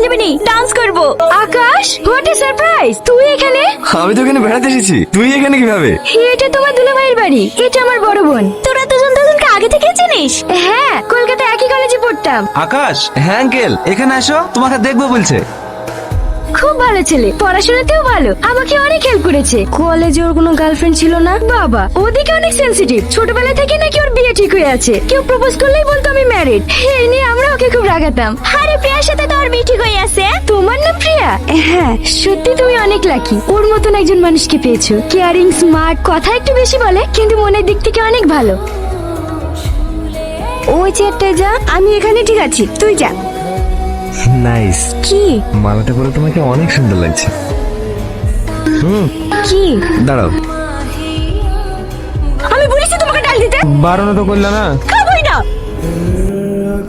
নেবে নি, ডান্স করব। আকাশ, হোয়াট এ সারপ্রাইজ! তুই এখানে? আমি তো এখানে বেড়াতে এসেছি, তুই এখানে কিভাবে? এটা তোমার দুলাভাইয়ের বাড়ি, এটা আমার বড় বোন। তোরা দুজনকে আগে থেকে চিনিস? হ্যাঁ, কলকাতা একই কলেজে পড়তাম। আকাশ, হ্যাঁ আঙ্কেল, এখানে আসো, তোমাকে দেখবো বলছে। খুব ভালো ছেলে, পড়াশোনাতেও ভালো, আমাকে অনেক হেল্প করেছে। কলেজে ওর কোনো গার্লফ্রেন্ড ছিল না বাবা, ওদিকে অনেক সেনসিটিভ। ছোটবেলা থেকে নাকি ওর বিয়ে ঠিক হয়ে আছে, কেউ প্রপোজ করলেই বলতো আমি ম্যারিড। এই নিয়ে আমরা ওকে খুব রাগাতাম। আরে প্রিয়ার সাথে তো ওর বিয়ে ঠিক হয়ে আছে। তোমার নাম প্রিয়া? হ্যাঁ, সত্যি তুমি অনেক লাকি, ওর মতন একজন মানুষকে পেয়েছো। কেয়ারিং, স্মার্ট, কথা একটু বেশি বলে কিন্তু মনের দিক থেকে অনেক ভালো। ওই চেয়ারটায় যা, আমি এখানে ঠিক আছি, তুই যা। নাইস। কি? মালাটা পরে তোমাকে অনেক সুন্দর লাগছে। কি? দাঁড়াও। আমি বলেছি তোমাকে ডাল দিতে? বারণ তো করলে না। খাবোই না।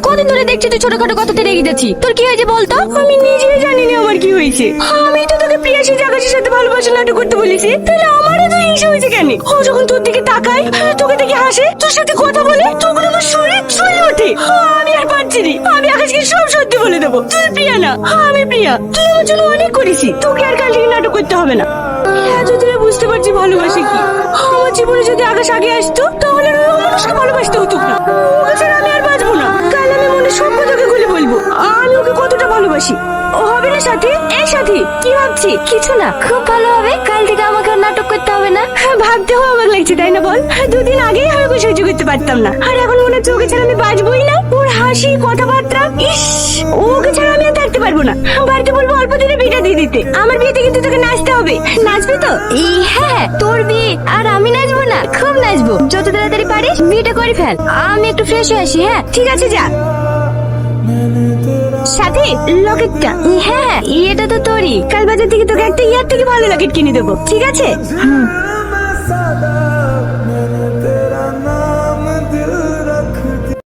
কদিন ধরে দেখছি তুই ছোটখাটো কথাতে রেগে যাচ্ছি, তোর কি হয়েছে বলতো? আমি নিজেই জানি না আমার কি হয়েছে। আমি তো তোকে প্রিয়াসী আকাশের সাথে ভালোবাসা নাটক করতে বলেছি, তাহলে আমারও তো হিংসা হয়েছে কেন? ও যখন তোর দিকে তাকায়, তোকে দেখে হাসে, তোর সাথে কথা বলে, তখন আমার শরীর চলে ওঠে। আমি আর পারছি না, আমি আকাশকে সব সত্যি বলে দেবো। তুই প্রিয়া না, আমি প্রিয়া। তুই আমার জন্য অনেক করেছি, তোকে আর কাল থেকে নাটক করতে হবে না। এতদিনে বুঝতে পারছি ভালোবাসে কি। আমার জীবনে যদি আকাশ আগে আসতো, তাহলে আমি মানুষকে ভালোবাসতে হতো না। ওকে ছাড়া আমি আর বাঁচবো না। কাল আমি মনে সব কথাকে খুলে বলবো আমি ওকে কতটা ভালোবাসি। ও হবে না সাথী? এই সাথী, কি ভাবছি? কিছু না, খুব ভালো হবে। কাল থেকে আমাকে আর নাটক করতে হবে না। ভাবতেও অবাক লাগছে, তাই না বল? দুদিন আগেই আমি ওকে সহ্য করতে পারতাম না, আর এখন মনে হচ্ছে ওকে ছাড়া আমি বাঁচবোই না। ওর হাসি, কথাবার্তা, ইস, ওকে ছাড়া আমি আর থাকতে পারবো না। বাড়িতে বলবো অল্প দিনে বিয়েটা দিয়ে দিতে। আমার বিয়েতে কিন্তু তোকে নাচতে হবে। নাচবি তো? হ্যাঁ, তোর বিয়ে আর আমি নাচবো না? খুব নাচবো, যত তাড়াতাড়ি পারিস বিয়েটা করে ফেল। আমি একটু ফ্রেশ হয়ে আসি। হ্যাঁ ঠিক আছে, যা। সাথী, লকেটটা। হ্যাঁ, এটা তো তোরই। কাল বাজার থেকে তোকে একটা ইয়ার থেকে ভালো লকেট কিনে দেবো, ঠিক আছে?